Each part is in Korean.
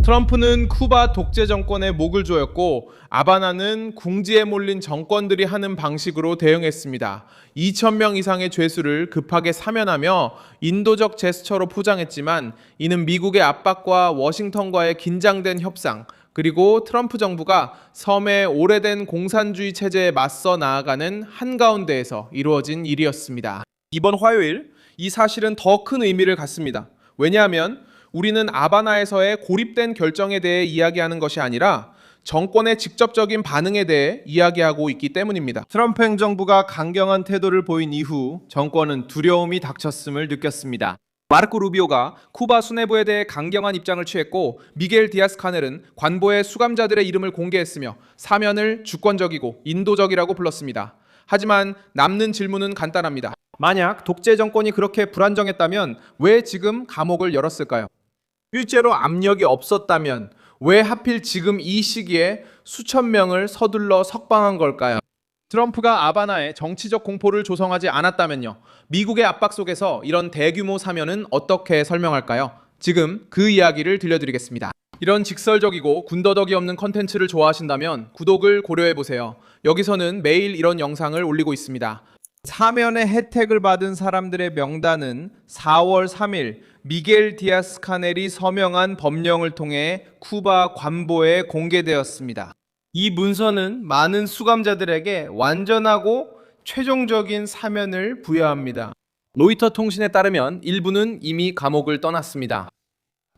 트럼프는 쿠바 독재 정권에 목을 조였고 아바나는 궁지에 몰린 정권들이 하는 방식으로 대응했습니다. 2,000명 이상의 죄수를 급하게 사면하며 인도적 제스처로 포장했지만 이는 미국의 압박과 워싱턴과의 긴장된 협상, 그리고 트럼프 정부가 섬의 오래된 공산주의 체제에 맞서 나아가는 한가운데에서 이루어진 일이었습니다. 이번 화요일 이 사실은 더 큰 의미를 갖습니다. 왜냐하면 우리는 아바나에서의 고립된 결정에 대해 이야기하는 것이 아니라 정권의 직접적인 반응에 대해 이야기하고 있기 때문입니다. 트럼프 행정부가 강경한 태도를 보인 이후 정권은 두려움이 닥쳤음을 느꼈습니다. 마르코 루비오가 쿠바 수뇌부에 대해 강경한 입장을 취했고 미겔 디아스 카넬은 관보에 수감자들의 이름을 공개했으며 사면을 주권적이고 인도적이라고 불렀습니다. 하지만 남는 질문은 간단합니다. 만약 독재 정권이 그렇게 불안정했다면 왜 지금 감옥을 열었을까요? 실제로 압력이 없었다면 왜 하필 지금 이 시기에 수천 명을 서둘러 석방한 걸까요? 트럼프가 아바나에 정치적 공포를 조성하지 않았다면요. 미국의 압박 속에서 이런 대규모 사면은 어떻게 설명할까요? 지금 그 이야기를 들려드리겠습니다. 이런 직설적이고 군더더기 없는 컨텐츠를 좋아하신다면 구독을 고려해보세요. 여기서는 매일 이런 영상을 올리고 있습니다. 사면의 혜택을 받은 사람들의 명단은 4월 3일 미겔 디아스 카넬이 서명한 법령을 통해 쿠바 관보에 공개되었습니다. 이 문서는 많은 수감자들에게 완전하고 최종적인 사면을 부여합니다. 로이터 통신에 따르면 일부는 이미 감옥을 떠났습니다.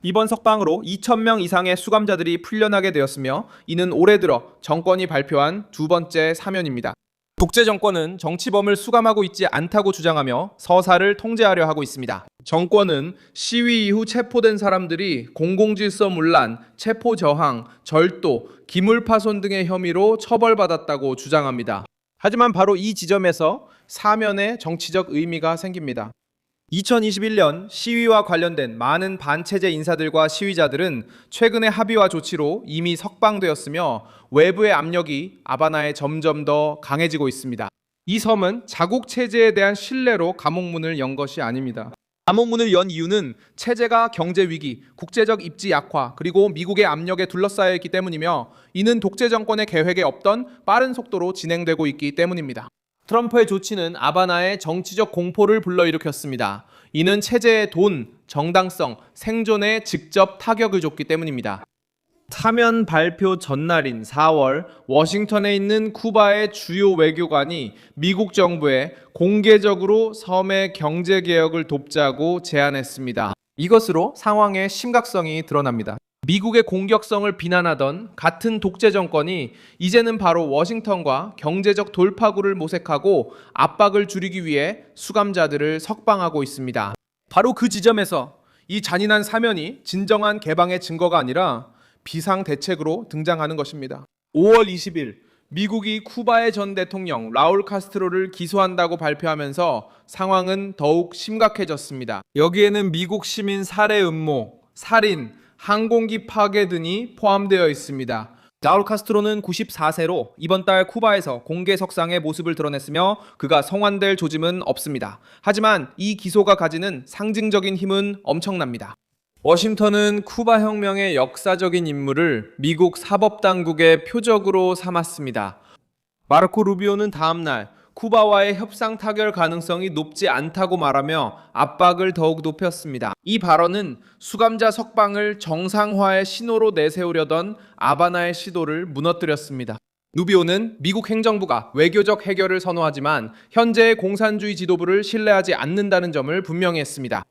이번 석방으로 2,000명 이상의 수감자들이 풀려나게 되었으며 이는 올해 들어 정권이 발표한 두 번째 사면입니다. 독재 정권은 정치범을 수감하고 있지 않다고 주장하며 서사를 통제하려 하고 있습니다. 정권은 시위 이후 체포된 사람들이 공공질서 문란, 체포 저항, 절도, 기물 파손 등의 혐의로 처벌받았다고 주장합니다. 하지만 바로 이 지점에서 사면의 정치적 의미가 생깁니다. 2021년 시위와 관련된 많은 반체제 인사들과 시위자들은 최근의 합의와 조치로 이미 석방되었으며 외부의 압력이 아바나에 점점 더 강해지고 있습니다. 이 섬은 자국 체제에 대한 신뢰로 감옥문을 연 것이 아닙니다. 감옥문을 연 이유는 체제가 경제 위기, 국제적 입지 약화, 그리고 미국의 압력에 둘러싸여 있기 때문이며 이는 독재 정권의 계획에 없던 빠른 속도로 진행되고 있기 때문입니다. 트럼프의 조치는 아바나에 정치적 공포를 불러일으켰습니다. 이는 체제의 돈, 정당성, 생존에 직접 타격을 줬기 때문입니다. 사면 발표 전날인 4월 워싱턴에 있는 쿠바의 주요 외교관이 미국 정부에 공개적으로 섬의 경제 개혁을 돕자고 제안했습니다. 이것으로 상황의 심각성이 드러납니다. 미국의 공격성을 비난하던 같은 독재 정권이 이제는 바로 워싱턴과 경제적 돌파구를 모색하고 압박을 줄이기 위해 수감자들을 석방하고 있습니다. 바로 그 지점에서 이 잔인한 사면이 진정한 개방의 증거가 아니라 비상대책으로 등장하는 것입니다. 5월 20일 미국이 쿠바의 전 대통령 라울 카스트로를 기소한다고 발표하면서 상황은 더욱 심각해졌습니다. 여기에는 미국 시민 살해 음모, 살인, 항공기 파괴 등이 포함되어 있습니다. 라울 카스트로는 94세로 이번 달 쿠바에서 공개석상의 모습을 드러냈으며 그가 송환될 조짐은 없습니다. 하지만 이 기소가 가지는 상징적인 힘은 엄청납니다. 워싱턴은 쿠바 혁명의 역사적인 인물을 미국 사법당국의 표적으로 삼았습니다. 마르코 루비오는 다음날 쿠바와의 협상 타결 가능성이 높지 않다고 말하며 압박을 더욱 높였습니다. 이 발언은 수감자 석방을 정상화의 신호로 내세우려던 아바나의 시도를 무너뜨렸습니다. 루비오는 미국 행정부가 외교적 해결을 선호하지만 현재의 공산주의 지도부를 신뢰하지 않는다는 점을 분명히 했습니다.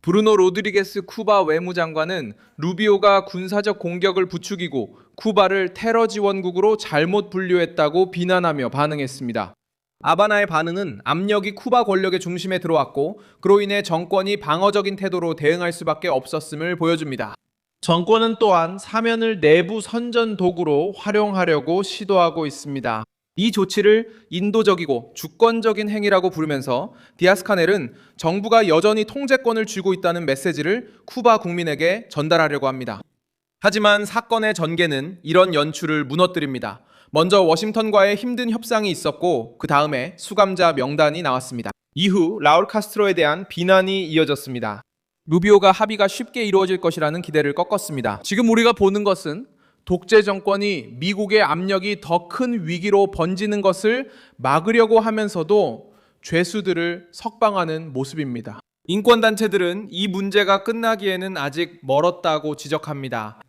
브루노 로드리게스 쿠바 외무장관은 루비오가 군사적 공격을 부추기고 쿠바를 테러 지원국으로 잘못 분류했다고 비난하며 반응했습니다. 아바나의 반응은 압력이 쿠바 권력의 중심에 들어왔고 그로 인해 정권이 방어적인 태도로 대응할 수밖에 없었음을 보여줍니다. 정권은 또한 사면을 내부 선전 도구로 활용하려고 시도하고 있습니다. 이 조치를 인도적이고 주권적인 행위라고 부르면서 디아스 카넬은 정부가 여전히 통제권을 쥐고 있다는 메시지를 쿠바 국민에게 전달하려고 합니다. 하지만 사건의 전개는 이런 연출을 무너뜨립니다. 먼저 워싱턴과의 힘든 협상이 있었고 그 다음에 수감자 명단이 나왔습니다. 이후 라울 카스트로에 대한 비난이 이어졌습니다. 루비오가 합의가 쉽게 이루어질 것이라는 기대를 꺾었습니다. 지금 우리가 보는 것은 독재 정권이 미국의 압력이 더 큰 위기로 번지는 것을 막으려고 하면서도 죄수들을 석방하는 모습입니다. 인권단체들은 이 문제가 끝나기에는 아직 멀었다고 지적합니다.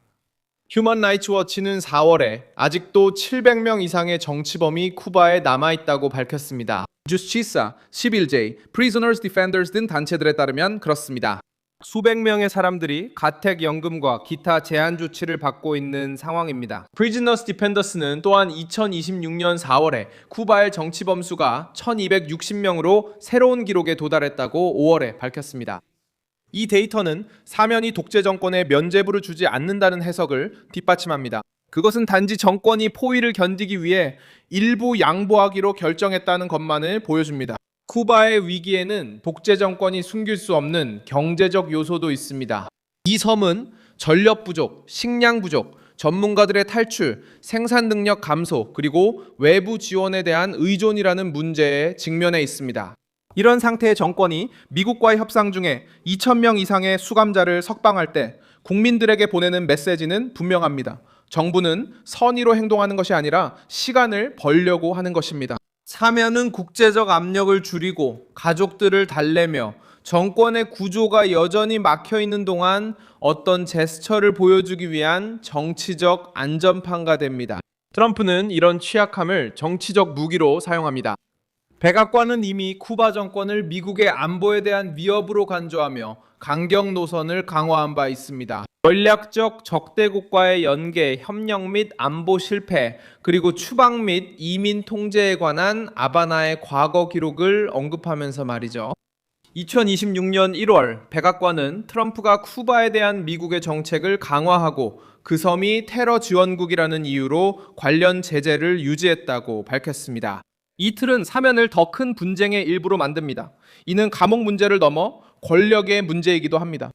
휴먼 라이츠 워치는 4월에 아직도 700명 이상의 정치범이 쿠바에 남아있다고 밝혔습니다. 주스치사, 11J, Prisoners Defenders 등 단체들에 따르면 그렇습니다. 수백 명의 사람들이 가택연금과 기타 제한 조치를 받고 있는 상황입니다. Prisoners Defenders는 또한 2026년 4월에 쿠바의 정치범 수가 1260명으로 새로운 기록에 도달했다고 5월에 밝혔습니다. 이 데이터는 사면이 독재 정권에 면죄부를 주지 않는다는 해석을 뒷받침합니다. 그것은 단지 정권이 포위를 견디기 위해 일부 양보하기로 결정했다는 것만을 보여줍니다. 쿠바의 위기에는 독재 정권이 숨길 수 없는 경제적 요소도 있습니다. 이 섬은 전력 부족, 식량 부족, 전문가들의 탈출, 생산 능력 감소, 그리고 외부 지원에 대한 의존이라는 문제에 직면해 있습니다. 이런 상태의 정권이 미국과의 협상 중에 2,000명 이상의 수감자를 석방할 때 국민들에게 보내는 메시지는 분명합니다. 정부는 선의로 행동하는 것이 아니라 시간을 벌려고 하는 것입니다. 사면은 국제적 압력을 줄이고 가족들을 달래며 정권의 구조가 여전히 막혀 있는 동안 어떤 제스처를 보여주기 위한 정치적 안전판가 됩니다. 트럼프는 이런 취약함을 정치적 무기로 사용합니다. 백악관은 이미 쿠바 정권을 미국의 안보에 대한 위협으로 간주하며 강경 노선을 강화한 바 있습니다. 전략적 적대국과의 연계, 협력 및 안보 실패, 그리고 추방 및 이민 통제에 관한 아바나의 과거 기록을 언급하면서 말이죠. 2026년 1월 백악관은 트럼프가 쿠바에 대한 미국의 정책을 강화하고 그 섬이 테러 지원국이라는 이유로 관련 제재를 유지했다고 밝혔습니다. 이틀은 사면을 더 큰 분쟁의 일부로 만듭니다. 이는 감옥 문제를 넘어 권력의 문제이기도 합니다.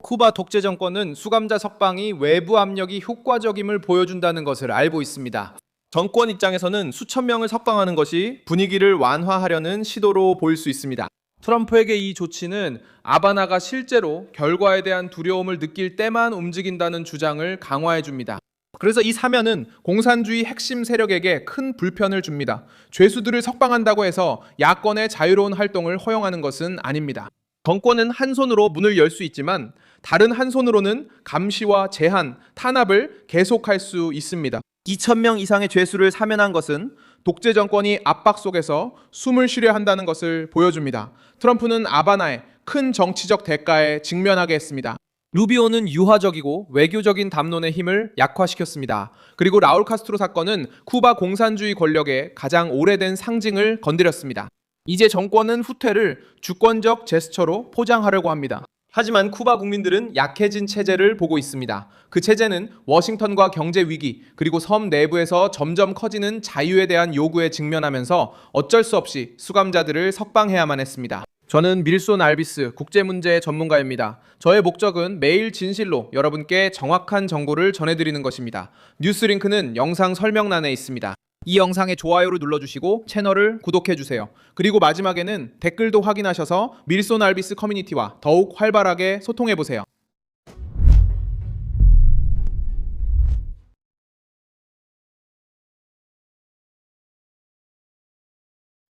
쿠바 독재 정권은 수감자 석방이 외부 압력이 효과적임을 보여준다는 것을 알고 있습니다. 정권 입장에서는 수천 명을 석방하는 것이 분위기를 완화하려는 시도로 보일 수 있습니다. 트럼프에게 이 조치는 아바나가 실제로 결과에 대한 두려움을 느낄 때만 움직인다는 주장을 강화해 줍니다. 그래서 이 사면은 공산주의 핵심 세력에게 큰 불편을 줍니다. 죄수들을 석방한다고 해서 야권의 자유로운 활동을 허용하는 것은 아닙니다. 정권은 한 손으로 문을 열 수 있지만 다른 한 손으로는 감시와 제한, 탄압을 계속할 수 있습니다. 2,000명 이상의 죄수를 사면한 것은 독재 정권이 압박 속에서 숨을 쉬려 한다는 것을 보여줍니다. 트럼프는 아바나의 큰 정치적 대가에 직면하게 했습니다. 루비오는 유화적이고 외교적인 담론의 힘을 약화시켰습니다. 그리고 라울 카스트로 사건은 쿠바 공산주의 권력의 가장 오래된 상징을 건드렸습니다. 이제 정권은 후퇴를 주권적 제스처로 포장하려고 합니다. 하지만 쿠바 국민들은 약해진 체제를 보고 있습니다. 그 체제는 워싱턴과 경제 위기, 그리고 섬 내부에서 점점 커지는 자유에 대한 요구에 직면하면서 어쩔 수 없이 수감자들을 석방해야만 했습니다. 저는 밀손 알비스 국제문제 전문가입니다. 저의 목적은 매일 진실로 여러분께 정확한 정보를 전해드리는 것입니다. 뉴스 링크는 영상 설명란에 있습니다. 이 영상에 좋아요를 눌러주시고 채널을 구독해주세요. 그리고 마지막에는 댓글도 확인하셔서 밀손 알비스 커뮤니티와 더욱 활발하게 소통해보세요.